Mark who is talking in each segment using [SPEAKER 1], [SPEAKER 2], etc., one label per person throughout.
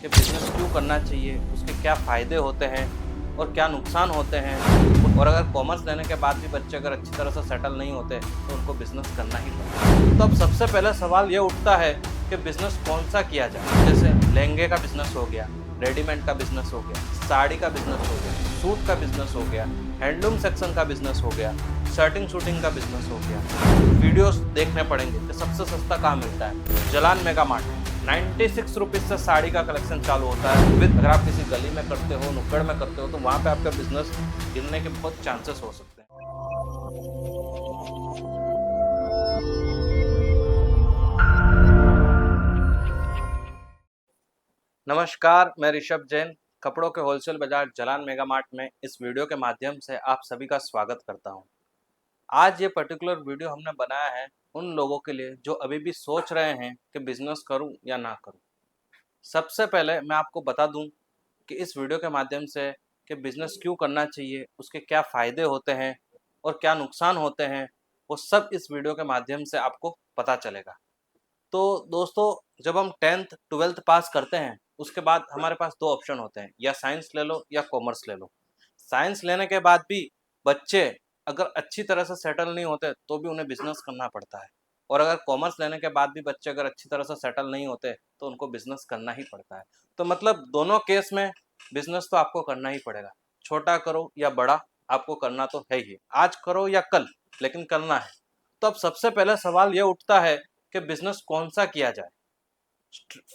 [SPEAKER 1] कि बिज़नेस क्यों करना चाहिए, उसके क्या फ़ायदे होते हैं और क्या नुकसान होते हैं। और अगर कॉमर्स लेने के बाद भी बच्चे अगर अच्छी तरह से सेटल नहीं होते तो उनको बिज़नेस करना ही पड़ता है। तो अब सबसे पहला सवाल ये उठता है कि बिज़नेस कौन-सा किया जाए? जैसे लहंगे का बिज़नेस हो गया, रेडीमेड का बिज़नेस हो गया, साड़ी का बिज़नेस हो गया, सूट का बिज़नेस हो गया, हैंडलूम सेक्शन का बिज़नेस हो गया, शर्टिंग शूटिंग का बिज़नेस हो गया। वीडियोस देखने पड़ेंगे कि सबसे सस्ता कहाँ मिलता है। जलान मेगा मार्ट 96 रुपीज़ से साड़ी का कलेक्शन चालू होता है। विद अगर आप किसी गली में करते हो, नुक्कड़ में करते हो तो वहाँ पे आपका बिज़नेस गिरने के बहुत चांसेस हो सकते हैं। नमस्कार, मैं ऋषभ जैन कपड़ों के होलसेल बाजार जलान मेगा मार्ट में इस वीडियो के माध्यम से आप सभी का स्वागत करता हूं। आज ये पर्टिकुलर वीडियो हमने बनाया है उन लोगों के लिए जो अभी भी सोच रहे हैं कि बिजनेस करूं या ना करूं। सबसे पहले मैं आपको बता दूं कि इस वीडियो के माध्यम से कि बिजनेस क्यों करना चाहिए, उसके क्या फ़ायदे होते हैं और क्या नुकसान होते हैं, वो सब इस वीडियो के माध्यम से आपको पता चलेगा। तो दोस्तों, जब हम 10th 12th पास करते हैं उसके बाद हमारे पास दो ऑप्शन होते हैं, या साइंस ले लो या कॉमर्स ले लो। साइंस लेने के बाद भी बच्चे अगर अच्छी तरह से सेटल नहीं होते तो भी उन्हें बिजनेस करना पड़ता है, और अगर कॉमर्स लेने के बाद भी बच्चे अगर अच्छी तरह से सेटल नहीं होते तो उनको बिजनेस करना ही पड़ता है। तो मतलब दोनों केस में बिजनेस तो आपको करना ही पड़ेगा। छोटा करो या बड़ा, आपको करना तो है ही, आज करो या कल, लेकिन करना है। तो अब सबसे पहले सवाल ये उठता है कि बिजनेस कौन सा किया जाए।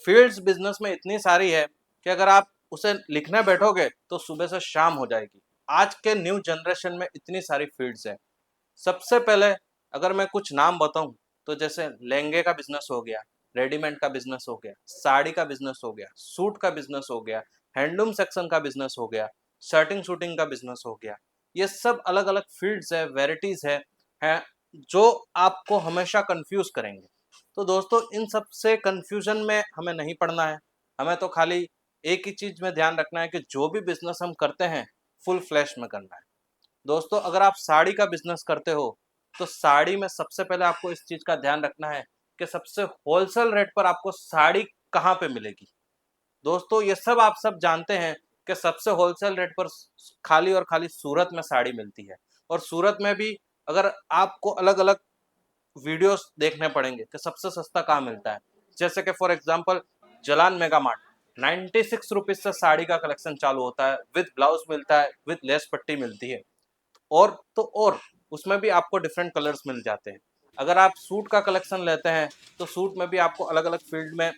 [SPEAKER 1] फील्ड्स बिजनेस में इतनी सारी है कि अगर आप उसे लिखने बैठोगे तो सुबह से शाम हो जाएगी। आज के न्यू जनरेशन में इतनी सारी फील्ड्स है। सबसे पहले अगर मैं कुछ नाम बताऊं तो जैसे लहंगे का बिजनेस हो गया, रेडीमेड का बिजनेस हो गया, साड़ी का बिजनेस हो गया, सूट का बिजनेस हो गया, हैंडलूम सेक्शन का बिजनेस हो गया, शर्टिंग शूटिंग का बिजनेस हो गया। ये सब अलग अलग फील्ड्स है, वेराइटीज है जो आपको हमेशा कंफ्यूज करेंगे। तो दोस्तों, इन सब से कंफ्यूजन में हमें नहीं पड़ना है। हमें तो खाली एक ही चीज में ध्यान रखना है कि जो भी बिजनेस हम करते हैं फुल फ्लैश में करना है। दोस्तों, अगर आप साड़ी का बिजनेस करते हो तो साड़ी में सबसे पहले आपको इस चीज का ध्यान रखना है कि सबसे होलसेल रेट पर आपको साड़ी कहाँ पे मिलेगी। दोस्तों, ये सब आप सब जानते हैं कि सबसे होलसेल रेट पर खाली और खाली सूरत में साड़ी मिलती है। और सूरत में भी अगर आपको अलग अलग वीडियोस देखने पड़ेंगे कि सबसे सस्ता कहाँ मिलता है। जैसे कि for example Jalan mega mart 96 rupees से साड़ी का कलेक्शन चालू होता है, विद ब्लाउज मिलता है, विद लेस पट्टी मिलती है। और उसमें भी आपको डिफरेंट कलर्स मिल जाते हैं। अगर आप सूट का कलेक्शन लेते हैं तो सूट में भी आपको अलग अलग फील्ड में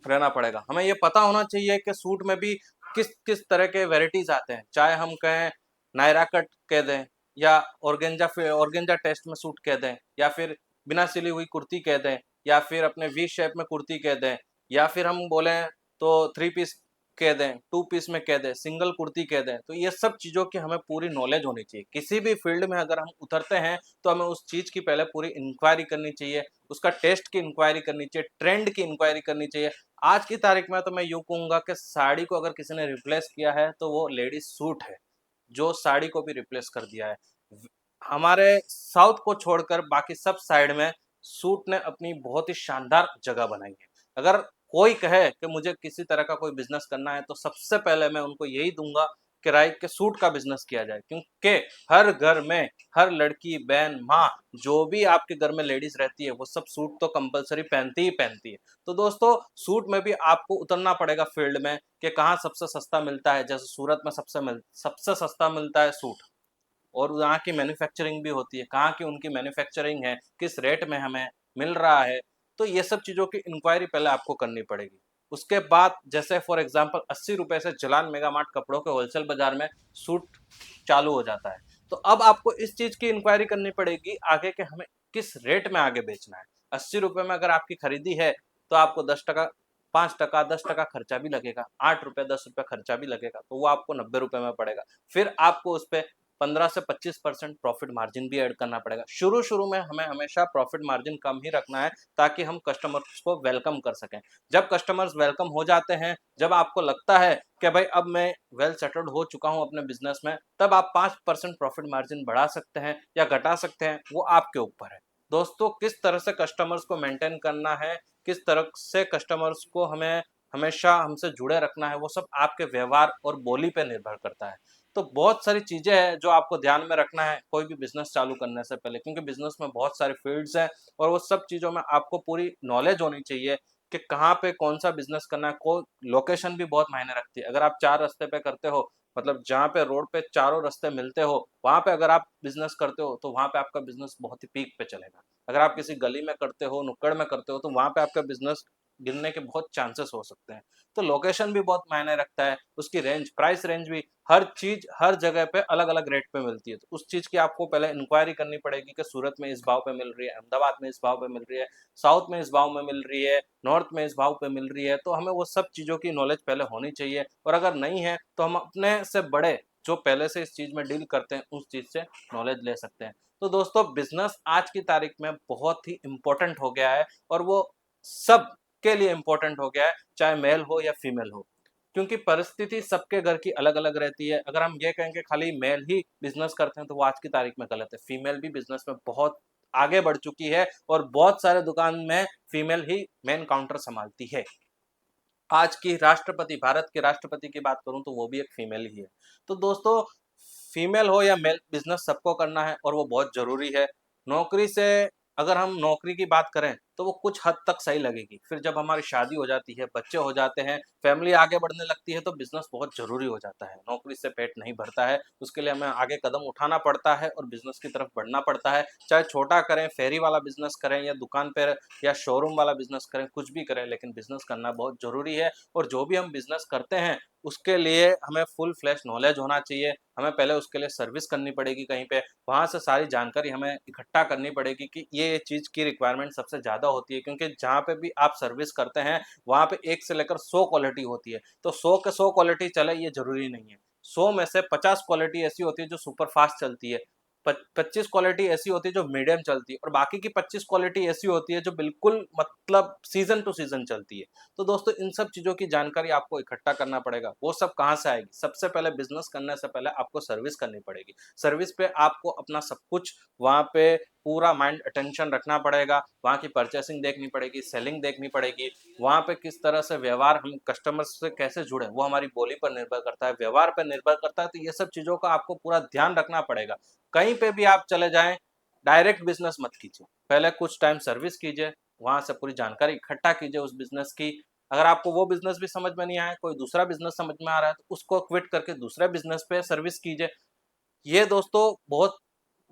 [SPEAKER 1] रहना पड़ेगा। हमें ये पता होना चाहिए कि सूट में भी किस किस तरह के वेराइटीज आते हैं, चाहे हम कहें नायरा कट कह दें, या ऑर्गेंजा टेस्ट में सूट कह दें, या फिर बिना सिली हुई कुर्ती कह दें, या फिर अपने वी शेप में कुर्ती कह दें, या फिर हम बोलें तो थ्री पीस कह दें, टू पीस में कह दें, सिंगल कुर्ती कह दें। तो ये सब चीज़ों की हमें पूरी नॉलेज होनी चाहिए। किसी भी फील्ड में अगर हम उतरते हैं तो हमें उस चीज़ की पहले पूरी इंक्वायरी करनी चाहिए, उसका टेस्ट की इंक्वायरी करनी चाहिए, ट्रेंड की इंक्वायरी करनी चाहिए। आज की तारीख में तो मैं यूँ कहूँगा कि साड़ी को अगर किसी ने रिप्लेस किया है तो वो लेडीज सूट है, जो साड़ी को भी रिप्लेस कर दिया है। हमारे साउथ को छोड़कर बाकी सब साइड में सूट ने अपनी बहुत ही शानदार जगह बनाई है। अगर कोई कहे कि मुझे किसी तरह का कोई बिजनेस करना है तो सबसे पहले मैं उनको यही दूंगा कि राइट के सूट का बिजनेस किया जाए, क्योंकि हर घर में हर लड़की, बहन, माँ, जो भी आपके घर में लेडीज रहती है वो सब सूट तो कंपलसरी पहनती ही पहनती है। तो दोस्तों, सूट में भी आपको उतरना पड़ेगा फील्ड में कि कहाँ सबसे सस्ता मिलता है। जैसे सूरत में सबसे सस्ता मिलता है सूट, और वहाँ की मैन्युफैक्चरिंग भी होती है, कहाँ की उनकी मैन्युफैक्चरिंग है, किस रेट में हमें मिल रहा है। तो ये सब चीज़ों की इंक्वायरी पहले आपको करनी पड़ेगी। उसके बाद जैसे फॉर एग्जांपल 80 रुपये से जलान मेगा मार्ट कपड़ों के होलसेल बाजार में सूट चालू हो जाता है। तो अब आपको इस चीज़ की इंक्वायरी करनी पड़ेगी आगे कि हमें किस रेट में आगे बेचना है। 80 रुपये में अगर आपकी खरीदी है तो आपको 10%, 5%, 10% खर्चा भी लगेगा, 8 रुपये, 10 रुपये खर्चा भी लगेगा, तो वो आपको 90 रुपये में पड़ेगा। फिर आपको उस पर 15 से 25% प्रॉफिट मार्जिन भी ऐड करना पड़ेगा। शुरू शुरू में हमें हमेशा प्रॉफिट मार्जिन कम ही रखना है ताकि हम कस्टमर्स को वेलकम कर सकें। जब कस्टमर्स वेलकम हो जाते हैं, जब आपको लगता है कि भाई अब मैं वेल सेटल्ड हो चुका हूं अपने बिजनेस में, तब आप 5% प्रॉफिट मार्जिन बढ़ा सकते हैं या घटा सकते हैं, वो आपके ऊपर है। दोस्तों, किस तरह से कस्टमर्स को मेंटेन करना है, किस तरह से कस्टमर्स को हमें हमेशा हमसे जुड़े रखना है, वो सब आपके व्यवहार और बोली पे निर्भर करता है। तो बहुत सारी चीज़ें हैं जो आपको ध्यान में रखना है कोई भी बिज़नेस चालू करने से पहले, क्योंकि बिज़नेस में बहुत सारे फ़ील्ड्स हैं और वो सब चीज़ों में आपको पूरी नॉलेज होनी चाहिए कि कहाँ पे कौन-सा बिज़नेस करना है। को लोकेशन भी बहुत मायने रखती है। अगर आप 4 रास्ते पे करते हो, मतलब जहाँ पे रोड पे चारों रास्ते मिलते हो, वहाँ पे अगर आप बिज़नेस करते हो, तो वहाँ पे आपका बिज़नेस बहुत ही पीक पे चलेगा। अगर आप किसी गली में करते हो, नुक्कड़ में करते हो, तो वहाँ पे आपका बिज़नेस गिरने के बहुत चांसेस हो सकते हैं। तो लोकेशन भी बहुत मायने रखता है, उसकी रेंज, प्राइस रेंज भी, हर चीज़ हर जगह पे अलग-अलग रेट पे मिलती है। तो उस चीज़ की आपको पहले इंक्वायरी करनी पड़ेगी कि सूरत में इस भाव पे मिल रही है, अहमदाबाद में इस भाव पे मिल रही है, साउथ में इस भाव में मिल रही है, नॉर्थ में इस भाव पे मिल रही है। तो हमें वो सब चीज़ों की नॉलेज पहले होनी चाहिए और अगर नहीं है, तो हम अपने से बड़े जो पहले से इस चीज़ में डील करते हैं, उस चीज़ से नॉलेज ले सकते हैं। तो दोस्तों, बिज़नेस आज की तारीख में बहुत ही इम्पोर्टेंट हो गया है और वो सब के लिए इम्पोर्टेंट हो गया है, चाहे मेल हो या फीमेल हो। क्योंकि परिस्थिति सबके घर की अलग-अलग रहती है। अगर हम ये कहें कि खाली मेल ही बिज़नेस करते हैं, तो वो आज की तारीख में गलत है। फीमेल भी बिज़नेस में बहुत आगे बढ़ चुकी है और बहुत सारे दुकान में फीमेल ही मेन काउंटर संभालती है। आज की राष्ट्रपति, भारत के राष्ट्रपति की बात करूँ तो वो भी एक फीमेल ही है। तो दोस्तों, फीमेल हो या मेल, बिज़नेस सबको करना है और वो बहुत ज़रूरी है। नौकरी से, अगर हम नौकरी की बात करें तो वो कुछ हद तक सही लगेगी। फिर जब हमारी शादी हो जाती है, बच्चे हो जाते हैं, फैमिली आगे बढ़ने लगती है, तो बिज़नेस बहुत ज़रूरी हो जाता है। नौकरी से पेट नहीं भरता है, उसके लिए हमें आगे कदम उठाना पड़ता है और बिज़नेस की तरफ बढ़ना पड़ता है। चाहे छोटा करें, फेरी वाला बिज़नेस करें या दुकान पे या शोरूम वाला बिज़नेस करें, कुछ भी करें, लेकिन बिज़नेस करना बहुत ज़रूरी है। और जो भी हम बिज़नेस करते हैं, उसके लिए हमें फुल फ्लैश नॉलेज होना चाहिए। हमें पहले उसके लिए सर्विस करनी पड़ेगी कहीं पे, वहाँ से सारी जानकारी हमें इकट्ठा करनी पड़ेगी कि ये चीज़ की रिक्वायरमेंट सबसे ज़्यादा होती है, क्योंकि जहाँ पे भी आप सर्विस करते हैं, वहाँ पे 1 से लेकर 100 क्वालिटी होती है। तो 100 के 100 क्वालिटी चले, ये ज़रूरी नहीं है। 100 में से 50 क्वालिटी ऐसी होती है जो सुपर फास्ट चलती है। 25 क्वालिटी ऐसी होती है जो मीडियम चलती है और बाकी की 25 क्वालिटी ऐसी होती है जो बिल्कुल मतलब सीज़न टू सीज़न चलती है। तो दोस्तों, इन सब चीज़ों की जानकारी आपको इकट्ठा करना पड़ेगा। वो सब कहाँ से आएगी? सबसे पहले बिज़नेस करने से पहले आपको सर्विस करनी पड़ेगी। सर्विस पे आपको अपना सब कुछ वहाँ पे पूरा माइंड अटेंशन रखना पड़ेगा। वहाँ की परचेसिंग देखनी पड़ेगी, सेलिंग देखनी पड़ेगी। वहाँ पे किस तरह से व्यवहार, हम कस्टमर्स से कैसे जुड़े, वो हमारी बोली पर निर्भर करता है, व्यवहार पर निर्भर करता है। तो ये सब चीज़ों का आपको पूरा ध्यान रखना पड़ेगा। कहीं पे भी आप चले जाएँ, डायरेक्ट बिज़नेस मत कीजिए। पहले कुछ टाइम सर्विस कीजिए, वहाँ से पूरी जानकारी इकट्ठा कीजिए उस बिज़नेस की। अगर आपको वो बिज़नेस भी समझ में नहीं आया, कोई दूसरा बिज़नेस समझ में आ रहा है, तो उसको क्विट करके दूसरे बिज़नेस पे सर्विस कीजिए। ये दोस्तों बहुत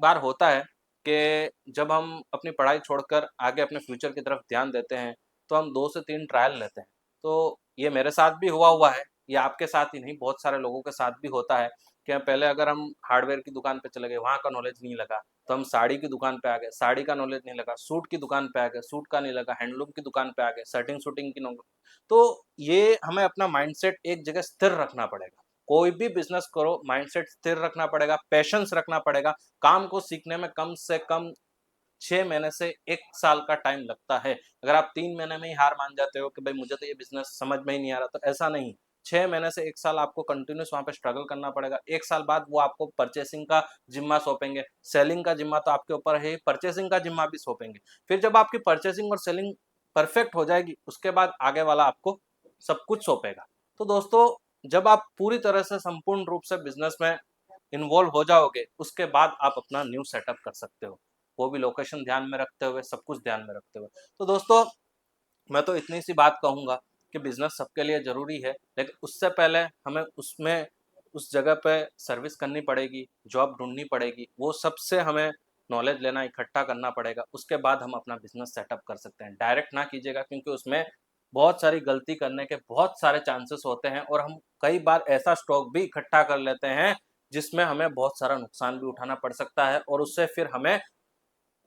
[SPEAKER 1] बार होता है कि जब हम अपनी पढ़ाई छोड़कर आगे अपने फ्यूचर की तरफ ध्यान देते हैं, तो हम 2 से 3 ट्रायल लेते हैं। तो ये मेरे साथ भी हुआ है, ये आपके साथ ही नहीं, बहुत सारे लोगों के साथ भी होता है कि पहले अगर हम हार्डवेयर की दुकान पे चले गए, वहाँ का नॉलेज नहीं लगा, तो हम साड़ी की दुकान पे आ गए, साड़ी का नॉलेज नहीं लगा, सूट की दुकान पे आ गए, सूट का नहीं लगा, हैंडलूम की दुकान पे आ गए, शर्टिंग-शूटिंग की नौ। तो ये हमें अपना माइंडसेट एक जगह स्थिर रखना पड़ेगा। कोई भी बिज़नेस करो, माइंडसेट स्थिर रखना पड़ेगा, पेशेंस रखना पड़ेगा। काम को सीखने में कम से कम 6 महीने से 1 साल का टाइम लगता है। अगर आप 3 महीने में ही हार मान जाते हो कि भाई मुझे तो ये बिज़नेस समझ में ही नहीं आ रहा, तो ऐसा नहीं। 6 महीने से 1 साल आपको कंटिन्यूअस वहाँ पे स्ट्रगल करना पड़ेगा। 1 साल बाद वो आपको परचेसिंग का ज़िम्मा सौंपेंगे। सेलिंग का ज़िम्मा तो आपके ऊपर है ही, परचेसिंग का ज़िम्मा भी सौंपेंगे। फिर जब आपकी परचेसिंग और सेलिंग परफेक्ट हो जाएगी, उसके बाद आगे वाला आपको सब कुछ सौंपेगा। तो दोस्तों, जब आप पूरी तरह से संपूर्ण रूप से बिज़नेस में इन्वॉल्व हो जाओगे, उसके बाद आप अपना न्यू सेटअप कर सकते हो। वो भी लोकेशन ध्यान में रखते हुए, सब कुछ ध्यान में रखते हुए। तो दोस्तों, मैं तो इतनी सी बात कहूँगा कि बिज़नेस सबके लिए ज़रूरी है, लेकिन उससे पहले हमें उसमें उस जगह पे सर्विस करनी पड़ेगी, जॉब ढूँढनी पड़ेगी, वो सबसे हमें नॉलेज लेना, इकट्ठा करना पड़ेगा। उसके बाद हम अपना बिज़नेस सेटअप कर सकते हैं। डायरेक्ट ना कीजिएगा, क्योंकि उसमें बहुत सारी गलती करने के बहुत सारे चांसेस होते हैं और हम कई बार ऐसा स्टॉक भी इकट्ठा कर लेते हैं, जिसमें हमें बहुत सारा नुकसान भी उठाना पड़ सकता है और उससे फिर हमें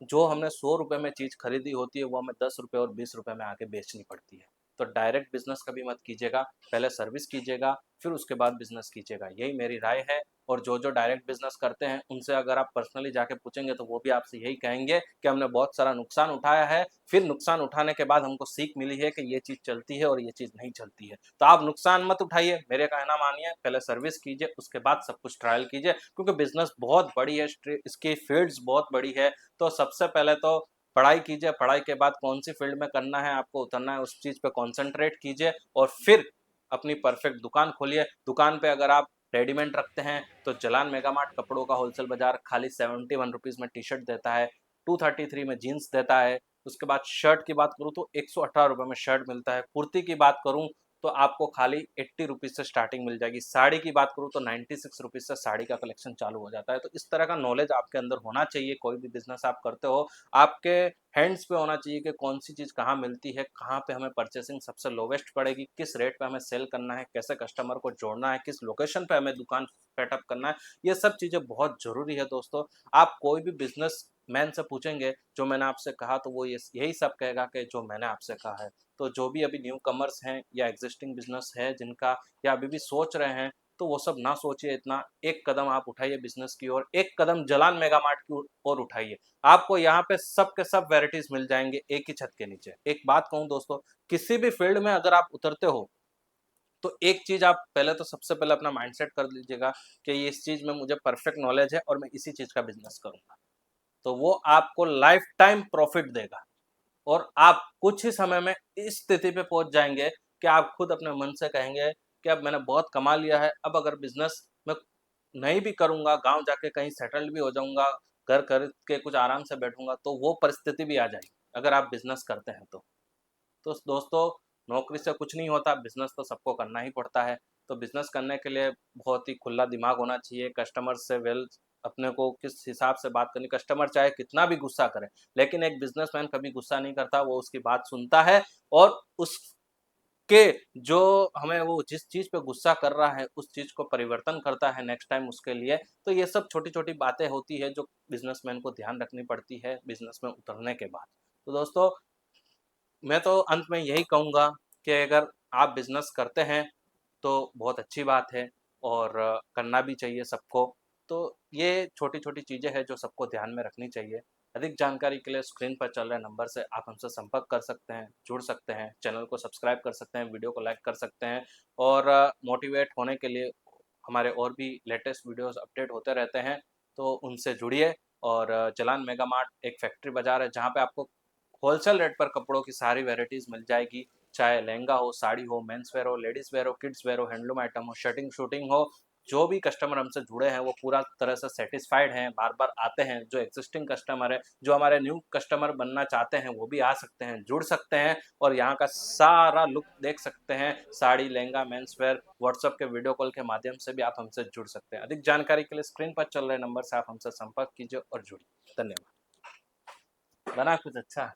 [SPEAKER 1] जो हमने ₹100 में चीज़ खरीदी होती है, वो हमें ₹10 और ₹20 में आके बेचनी पड़ती है। तो डायरेक्ट बिज़नेस कभी मत कीजिएगा, पहले सर्विस कीजिएगा, फिर उसके बाद बिज़नेस कीजिएगा। यही मेरी राय है और जो डायरेक्ट बिज़नेस करते हैं, उनसे अगर आप पर्सनली जाके पूछेंगे, तो वो भी आपसे यही कहेंगे कि हमने बहुत सारा नुकसान उठाया है, फिर नुकसान उठाने के बाद हमको सीख मिली है कि ये चीज़ चलती है और ये चीज़ नहीं चलती है। तो आप नुकसान मत उठाइए, मेरे कहना मानिए, पहले सर्विस कीजिए, उसके बाद सब कुछ ट्रायल कीजिए, क्योंकि बिज़नेस बहुत बड़ी है, इसकी फ़ील्ड्स बहुत बड़ी है। तो सबसे पहले तो पढ़ाई कीजिए, पढ़ाई के बाद कौन सी फील्ड में करना है, आपको उतरना है, उस चीज़ पे कॉन्सेंट्रेट कीजिए और फिर अपनी परफेक्ट दुकान खोलिए। दुकान पे अगर आप रेडीमेड रखते हैं तो जलान मेगा मार्ट कपड़ों का होलसेल बाजार खाली 71 रुपीज़ में टी शर्ट देता है, 233 में जीन्स देता है। उसके बाद शर्ट की बात करूँ तो 118 रुपये में शर्ट मिलता है। कुर्ती की बात करूँ तो आपको खाली 80 रुपीज़ से स्टार्टिंग मिल जाएगी। साड़ी की बात करूँ तो 96 रुपीज़ से साड़ी का कलेक्शन चालू हो जाता है। तो इस तरह का नॉलेज आपके अंदर होना चाहिए। कोई भी बिजनेस आप करते हो, आपके हैंड्स पे होना चाहिए कि कौन सी चीज़ कहाँ मिलती है, कहाँ पे हमें परचेसिंग सबसे लोवेस्ट पड़ेगी, किस रेट पे हमें सेल करना है, कैसे कस्टमर को जोड़ना है, किस लोकेशन पे हमें दुकान सेटअप करना है। ये सब चीज़ें बहुत ज़रूरी है दोस्तों। आप कोई भी बिजनेस मैन से पूछेंगे जो मैंने आपसे कहा, तो वो यही सब कहेगा कि जो मैंने आपसे कहा है। तो जो भी अभी न्यू कमर्स हैं या एग्जिस्टिंग बिजनेस है जिनका, या अभी भी सोच रहे हैं, तो वो सब ना सोचिए इतना। एक कदम आप उठाइए बिजनेस की ओर, एक कदम जलान मेगा मार्ट की ओर उठाइए। आपको यहाँ पे सब के सब वेराइटीज मिल जाएंगे एक ही छत के नीचे। एक बात कहूँ दोस्तों, किसी भी फील्ड में अगर आप उतरते हो तो एक चीज आप पहले तो सबसे पहले अपना माइंडसेट कर लीजिएगा कि ये इस चीज में मुझे परफेक्ट नॉलेज है और मैं इसी चीज का बिजनेस करूंगा। तो वो आपको लाइफ टाइम प्रॉफिट देगा और आप कुछ ही समय में इस स्थिति पे पहुंच जाएंगे कि आप खुद अपने मन से कहेंगे कि अब मैंने बहुत कमा लिया है, अब अगर बिजनेस मैं नहीं भी करूंगा, गांव जाके कहीं सेटल्ड भी हो जाऊंगा, घर खरीद के कुछ आराम से बैठूंगा, तो वो परिस्थिति भी आ जाएगी अगर आप बिजनेस करते हैं तो दोस्तों, नौकरी से कुछ नहीं होता, बिजनेस तो सबको करना ही पड़ता है। तो बिजनेस करने के लिए बहुत ही खुला दिमाग होना चाहिए। कस्टमर से वेल अपने को किस हिसाब से बात करनी, कस्टमर चाहे कितना भी गुस्सा करे, लेकिन एक बिजनेसमैन कभी गुस्सा नहीं करता, वो उसकी बात सुनता है और उसके जो हमें वो जिस चीज़ पे गुस्सा कर रहा है उस चीज़ को परिवर्तन करता है नेक्स्ट टाइम उसके लिए। तो ये सब छोटी छोटी बातें होती है जो बिजनेसमैन को ध्यान रखनी पड़ती है बिजनेस में उतरने के बाद। तो दोस्तों, मैं तो अंत में यही कहूँगा कि अगर आप बिज़नेस करते हैं तो बहुत अच्छी बात है और करना भी चाहिए सबको। तो ये छोटी-छोटी चीज़ें हैं जो सबको ध्यान में रखनी चाहिए। अधिक जानकारी के लिए स्क्रीन पर चल रहे नंबर से आप हमसे संपर्क कर सकते हैं, जुड़ सकते हैं, चैनल को सब्सक्राइब कर सकते हैं, वीडियो को लाइक कर सकते हैं और मोटिवेट होने के लिए हमारे और भी लेटेस्ट वीडियोज़ अपडेट होते रहते हैं, तो उनसे जुड़िए। और जलान मेगा मार्ट एक फैक्ट्री बाज़ार है जहाँ पे आपको होलसेल रेट पर कपड़ों की सारी वैराइटीज़ मिल जाएगी। चाहे लहंगा हो, साड़ी हो, मेंस वेयर हो, लेडीज़ वेयर हो, किड्स वेयर हो, हैंडलूम आइटम हो, शर्टिंग शूटिंग हो, जो भी कस्टमर हमसे जुड़े हैं वो पूरा तरह से सैटिस्फाइड हैं, बार-बार आते हैं। जो एक्जिस्टिंग कस्टमर है, जो हमारे न्यू कस्टमर बनना चाहते हैं, वो भी आ सकते हैं, जुड़ सकते हैं और यहाँ का सारा लुक देख सकते हैं। Sari, lehenga, men's wear, WhatsApp के वीडियो कॉल के माध्यम से भी आप हमसे जुड़ सकते हैं। अधिक जानकारी के लिए स्क्रीन पर चल रहे नंबर से आप हमसे संपर्क कीजिए और जुड़िए। धन्यवाद। बना कुछ अच्छा।